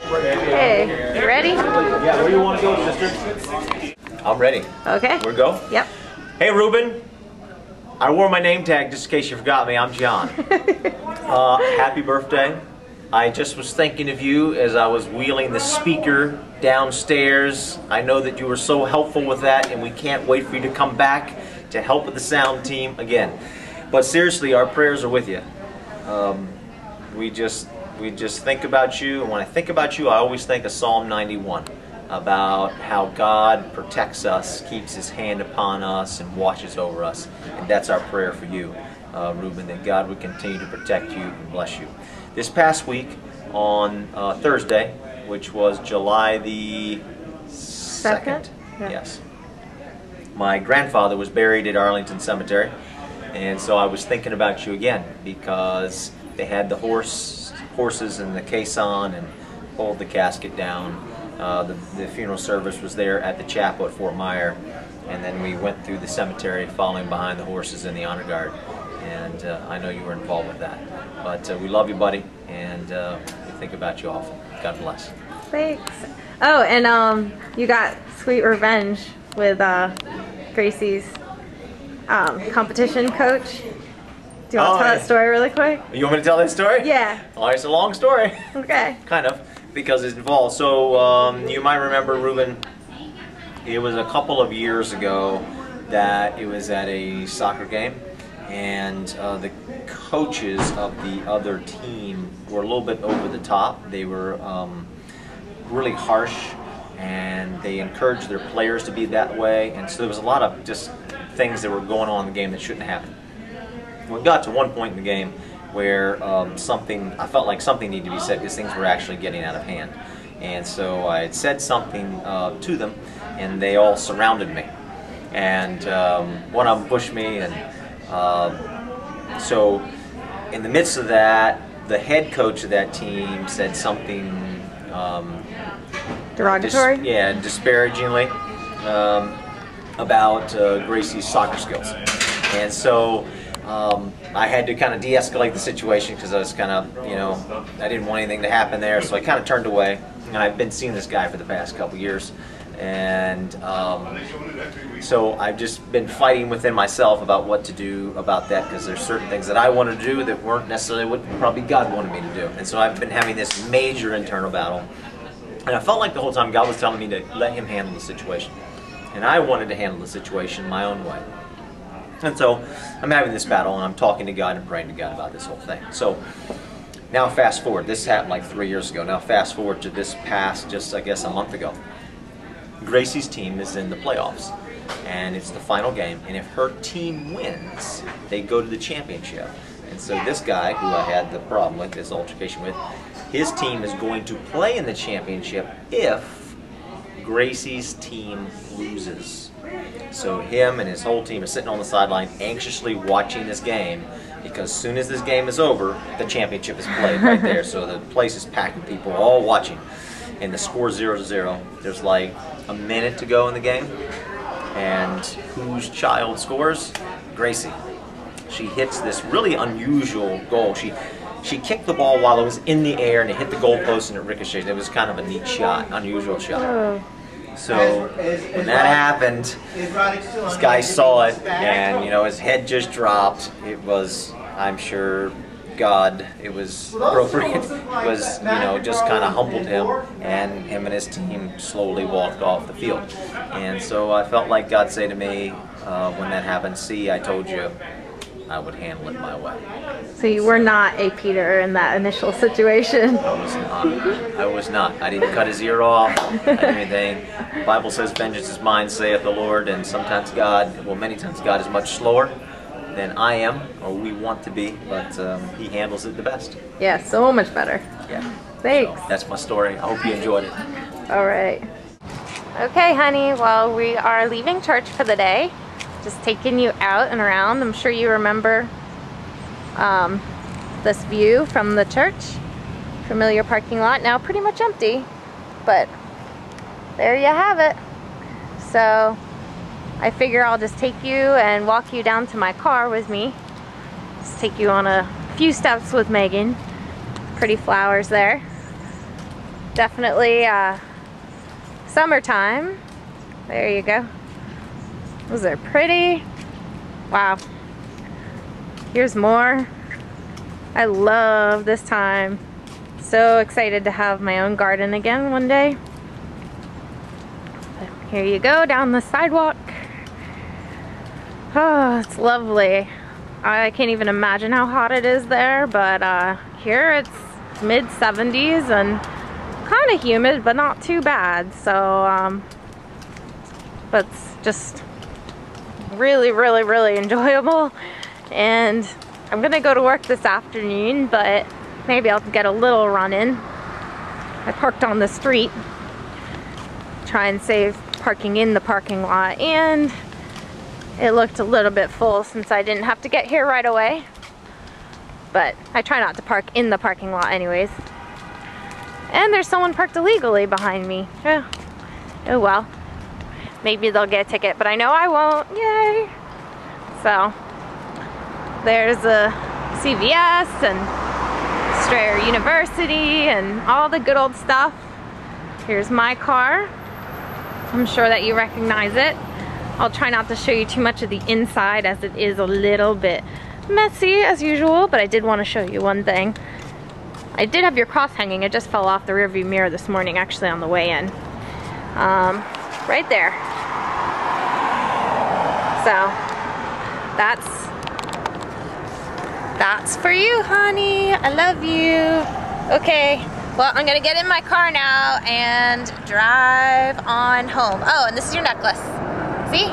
Hey, you ready? Yeah, where do you want to go, sister? I'm ready. Okay. We're go? Yep. Hey, Ruben. I wore my name tag just in case you forgot me. I'm John. Happy birthday. I just was thinking of you as I was wheeling the speaker downstairs. I know that you were so helpful with that, and we can't wait for you to come back to help with the sound team again. But seriously, our prayers are with you. We just think about you, and when I think about you, I always think of Psalm 91 about how God protects us, keeps His hand upon us, and watches over us. And that's our prayer for you, Ruben, that God would continue to protect you and bless you. This past week, on Thursday, which was July the 2nd, Yeah. Yes, my grandfather was buried at Arlington Cemetery, and so I was thinking about you again because they had the horses and the caisson and pulled the casket down. The funeral service was there at the chapel at Fort Myer, and then we went through the cemetery following behind the horses in the honor guard, and I know you were involved with that. But we love you, buddy, and we think about you often. God bless. Thanks. Oh, and you got sweet revenge with Gracie's competition coach. Do you want to tell that story really quick? You want me to tell that story? Yeah. Oh, it's a long story. Okay. Kind of, because it's involved. So you might remember, Ruben, it was a couple of years ago that it was at a soccer game, and the coaches of the other team were a little bit over the top. They were really harsh, and they encouraged their players to be that way, and so there was a lot of just things that were going on in the game that shouldn't happen. We got to one point in the game where I felt like something needed to be said because things were actually getting out of hand. And so I had said something to them, and they all surrounded me. And one of them pushed me, and so in the midst of that, the head coach of that team said something derogatory? Disparagingly about Gracie's soccer skills. And so I had to kind of de-escalate the situation because I was kind of, I didn't want anything to happen there, so I kind of turned away. And I've been seeing this guy for the past couple years, and so I've just been fighting within myself about what to do about that, because there's certain things that I wanted to do that weren't necessarily what probably God wanted me to do. And so I've been having this major internal battle, and I felt like the whole time God was telling me to let Him handle the situation, and I wanted to handle the situation my own way. And so I'm having this battle, and I'm talking to God and praying to God about this whole thing. So now fast forward, this happened like 3 years ago. Now fast forward to this past, just I guess a month ago. Gracie's team is in the playoffs, and it's the final game, and if her team wins, they go to the championship. And so this guy, who I had the problem with, this altercation with, his team is going to play in the championship if Gracie's team loses. So him and his whole team are sitting on the sideline anxiously watching this game, because as soon as this game is over, the championship is played right there. So the place is packed with people all watching, and the score is 0-0. There's like a minute to go in the game, and whose child scores? Gracie. She hits this really unusual goal. She kicked the ball while it was in the air, and it hit the goalpost and it ricocheted. It was kind of a neat shot, unusual shot. Oh. So when that happened, this guy saw it, and his head just dropped. It was, I'm sure, God. It was appropriate. It was, just kind of humbled him, and him and his team slowly walked off the field. And so I felt like God said to me when that happened, "See, I told you I would handle it my way." So you were not a Peter in that initial situation? I was not. I was not. I didn't cut his ear off. I didn't do anything. The Bible says, "Vengeance is mine, saith the Lord," and sometimes God, well, many times God is much slower than I am, or we want to be, but He handles it the best. Yeah, so much better. Yeah. Thanks. So that's my story. I hope you enjoyed it. All right. Okay, honey. Well, we are leaving church for the day. Just taking you out and around. I'm sure you remember this view from the church. Familiar parking lot, now pretty much empty, but there you have it. So I figure I'll just take you and walk you down to my car with me. Just take you on a few steps with Megan. Pretty flowers there. Definitely summertime. There you go. Those are pretty. Wow. Here's more. I love this time. So excited to have my own garden again one day. But here you go down the sidewalk. Oh, it's lovely. I can't even imagine how hot it is there, but here it's mid 70s and kind of humid, but not too bad. So, but it's just really, really, really enjoyable. And I'm gonna go to work this afternoon, but maybe I'll get a little run in. I parked on the street, try and save parking in the parking lot, and it looked a little bit full since I didn't have to get here right away. But I try not to park in the parking lot anyways. And there's someone parked illegally behind me. Oh well. Maybe they'll get a ticket, but I know I won't. Yay! So, there's a CVS and Strayer University and all the good old stuff. Here's my car. I'm sure that you recognize it. I'll try not to show you too much of the inside as it is a little bit messy as usual, but I did want to show you one thing. I did have your cross hanging. It just fell off the rearview mirror this morning, actually on the way in. Right there. So that's for you, honey. I love you. Okay, well, I'm gonna get in my car now and drive on home. Oh, and this is your necklace. See?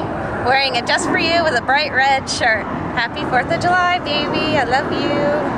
Wearing it just for you with a bright red shirt. Happy 4th of July, baby. I love you.